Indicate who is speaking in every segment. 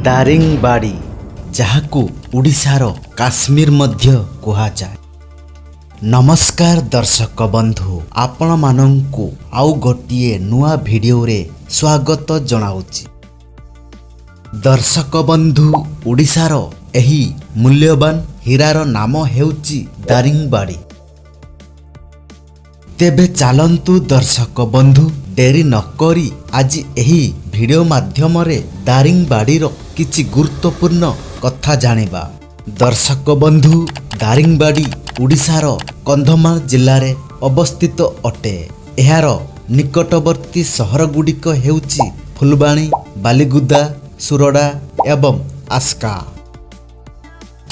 Speaker 1: ଦାରିଙ୍ଗବାଡ଼ି, ଯାହାକୁ ଓଡ଼ିଶାର କାଶ୍ମୀର ମଧ୍ୟ କୁହାଯାଏ। ନମସ୍କାର ଦର୍ଶକ ବନ୍ଧୁ, ଆପଣମାନଙ୍କୁ ଆଉ ଗୋଟିଏ ନୂଆ ଭିଡ଼ିଓରେ ସ୍ୱାଗତ ଜଣାଉଛି। ଦର୍ଶକ ବନ୍ଧୁ, ଓଡ଼ିଶାର ଏହି ମୂଲ୍ୟବାନ ହୀରାର ନାମ ହେଉଛି ଦାରିଙ୍ଗବାଡ଼ି। ତେବେ ଚାଲନ୍ତୁ ଦର୍ଶକ ବନ୍ଧୁ, ଡେରି ନକରି ଆଜି ଏହି ଭିଡ଼ିଓ ମାଧ୍ୟମରେ ଦାରିଙ୍ଗବାଡ଼ିର କିଛି ଗୁରୁତ୍ୱପୂର୍ଣ୍ଣ କଥା ଜାଣିବା। ଦର୍ଶକ ବନ୍ଧୁ, ଦାରିଙ୍ଗବାଡ଼ି ଓଡ଼ିଶାର କନ୍ଧମାଳ ଜିଲ୍ଲାରେ ଅବସ୍ଥିତ ଅଟେ। ଏହାର ନିକଟବର୍ତ୍ତୀ ସହରଗୁଡ଼ିକ ହେଉଛି ଫୁଲବାଣୀ, ବାଲିଗୁଦା, ସୁରଡ଼ା ଏବଂ ଆସ୍କା।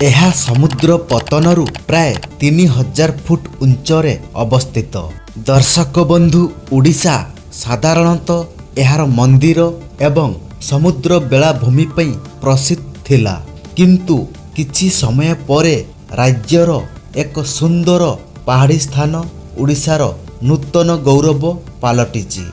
Speaker 1: ଏହା ସମୁଦ୍ର ପତନରୁ ପ୍ରାୟ 3000 ଫୁଟ ଉଚ୍ଚରେ ଅବସ୍ଥିତ। ଦର୍ଶକ ବନ୍ଧୁ, ଓଡ଼ିଶା ସାଧାରଣତଃ ଏହାର ମନ୍ଦିର ଏବଂ ସମୁଦ୍ର ବେଳାଭୂମି ପାଇଁ ପ୍ରସିଦ୍ଧ ଥିଲା, କିନ୍ତୁ କିଛି ସମୟ ପରେ ରାଜ୍ୟର ଏକ ସୁନ୍ଦର ପାହାଡ଼ି ସ୍ଥାନ ଓଡ଼ିଶାର ନୂତନ ଗୌରବ ପାଲଟିଛି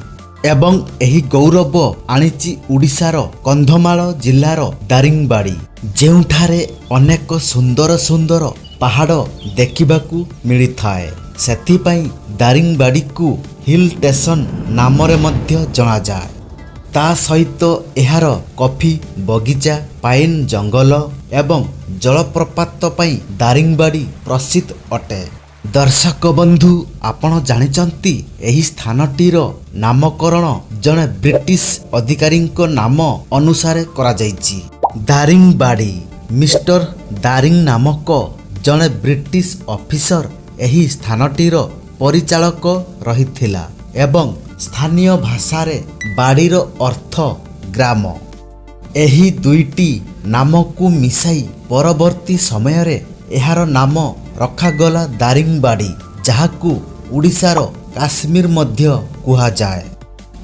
Speaker 1: ଏବଂ ଏହି ଗୌରବ ଆଣିଛି ଓଡ଼ିଶାର କନ୍ଧମାଳ ଜିଲ୍ଲାର ଦାରିଙ୍ଗବାଡ଼ି, ଯେଉଁଠାରେ ଅନେକ ସୁନ୍ଦର ସୁନ୍ଦର ପାହାଡ଼ ଦେଖିବାକୁ ମିଳିଥାଏ। ସେଥିପାଇଁ ଦାରିଙ୍ଗବାଡ଼ିକୁ ହିଲ୍ ଷ୍ଟେସନ ନାମରେ ମଧ୍ୟ ଜଣାଯାଏ। ତା ସହିତ ଏହାର କଫି ବଗିଚା, ପାଇନ୍ ଜଙ୍ଗଲ ଏବଂ ଜଳପ୍ରପାତ ପାଇଁ ଦାରିଙ୍ଗବାଡ଼ି ପ୍ରସିଦ୍ଧ ଅଟେ। ଦର୍ଶକ ବନ୍ଧୁ, ଆପଣ ଜାଣିଛନ୍ତି ଏହି ସ୍ଥାନଟିର ନାମକରଣ ଜଣେ ବ୍ରିଟିଶ ଅଧିକାରୀଙ୍କ ନାମ ଅନୁସାରେ କରାଯାଇଛି। ଦାରିଙ୍ଗବାଡ଼ି ମିଷ୍ଟର ଦାରିଙ୍ଗ ନାମକ ଜଣେ ବ୍ରିଟିଶ ଅଫିସର ଏହି ସ୍ଥାନଟିର ପରିଚାଳକ ରହିଥିଲା ଏବଂ ସ୍ଥାନୀୟ ଭାଷାରେ ବାଡ଼ିର ଅର୍ଥ ଗ୍ରାମ। ଏହି ଦୁଇଟି ନାମକୁ ମିଶାଇ ପରବର୍ତ୍ତୀ ସମୟରେ ଏହାର ନାମ ରଖାଗଲା ଦାରିଙ୍ଗବାଡ଼ି, ଯାହାକୁ ଓଡ଼ିଶାର କାଶ୍ମୀର ମଧ୍ୟ କୁହାଯାଏ।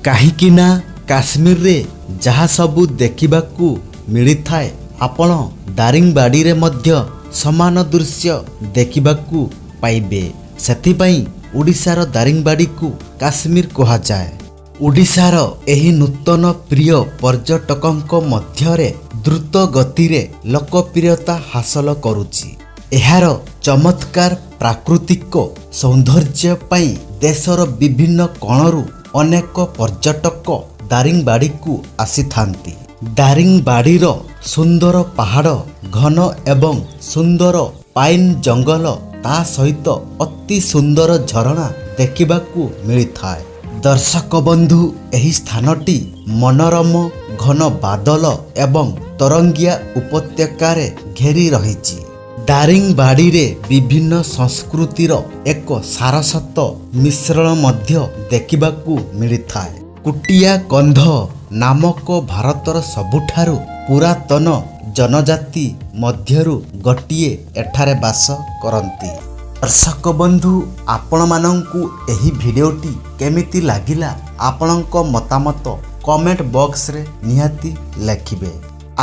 Speaker 1: କାହିଁକି ନା କାଶ୍ମୀରରେ ଯାହା ସବୁ ଦେଖିବାକୁ ମିଳିଥାଏ, ଆପଣ ଦାରିଙ୍ଗବାଡ଼ିରେ ମଧ୍ୟ ସମାନ ଦୃଶ୍ୟ ଦେଖିବାକୁ ପାଇବେ। ସେଥିପାଇଁ ଓଡ଼ିଶାର ଦାରିଙ୍ଗବାଡ଼ିକୁ କାଶ୍ମୀର କୁହାଯାଏ। ଓଡ଼ିଶାର ଏହି ନୂତନ ପ୍ରିୟ ପର୍ଯ୍ୟଟକଙ୍କ ମଧ୍ୟରେ ଦ୍ରୁତ ଗତିରେ ଲୋକପ୍ରିୟତା ହାସଲ କରୁଛି। ଏହାର ଚମତ୍କାର ପ୍ରାକୃତିକ ସୌନ୍ଦର୍ଯ୍ୟ ପାଇଁ ଦେଶର ବିଭିନ୍ନ କୋଣରୁ ଅନେକ ପର୍ଯ୍ୟଟକ ଦାରିଙ୍ଗବାଡ଼ିକୁ ଆସିଥାନ୍ତି। ଦାରିଙ୍ଗବାଡ଼ିର ସୁନ୍ଦର ପାହାଡ଼, ଘନ ଏବଂ ସୁନ୍ଦର ପାଇନ୍ ଜଙ୍ଗଲ, ତା ସହିତ ଅତି ସୁନ୍ଦର ଝରଣା ଦେଖିବାକୁ ମିଳିଥାଏ। ଦର୍ଶକ ବନ୍ଧୁ, ଏହି ସ୍ଥାନଟି ମନୋରମ ଘନ ବାଦଲ ଏବଂ ତରଙ୍ଗିଆ ଉପତ୍ୟକାରେ ଘେରି ରହିଛି। ଦାରିଙ୍ଗବାଡ଼ିରେ ବିଭିନ୍ନ ସଂସ୍କୃତିର ଏକ ସାରସ୍ୱତ ମିଶ୍ରଣ ମଧ୍ୟ ଦେଖିବାକୁ ମିଳିଥାଏ। କୁଟିଆ କନ୍ଧ ନାମକ ଭାରତର ସବୁଠାରୁ ପୁରାତନ ଜନଜାତି ମଧ୍ୟରୁ ଗୋଟିଏ ଏଠାରେ ବାସ କରନ୍ତି। ଦର୍ଶକ ବନ୍ଧୁ, ଆପଣମାନଙ୍କୁ ଏହି ଭିଡ଼ିଓଟି କେମିତି ଲାଗିଲା, ଆପଣଙ୍କ ମତାମତ କମେଣ୍ଟ ବକ୍ସରେ ନିହାତି ଲେଖିବେ।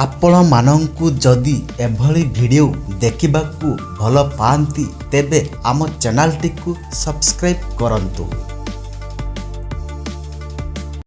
Speaker 1: ଆପଣମାନଙ୍କୁ ଯଦି ଏଭଳି ଭିଡ଼ିଓ ଦେଖିବାକୁ ଭଲ ପାଆନ୍ତି, ତେବେ ଆମ ଚ୍ୟାନେଲଟିକୁ ସବସ୍କ୍ରାଇବ୍ କରନ୍ତୁ।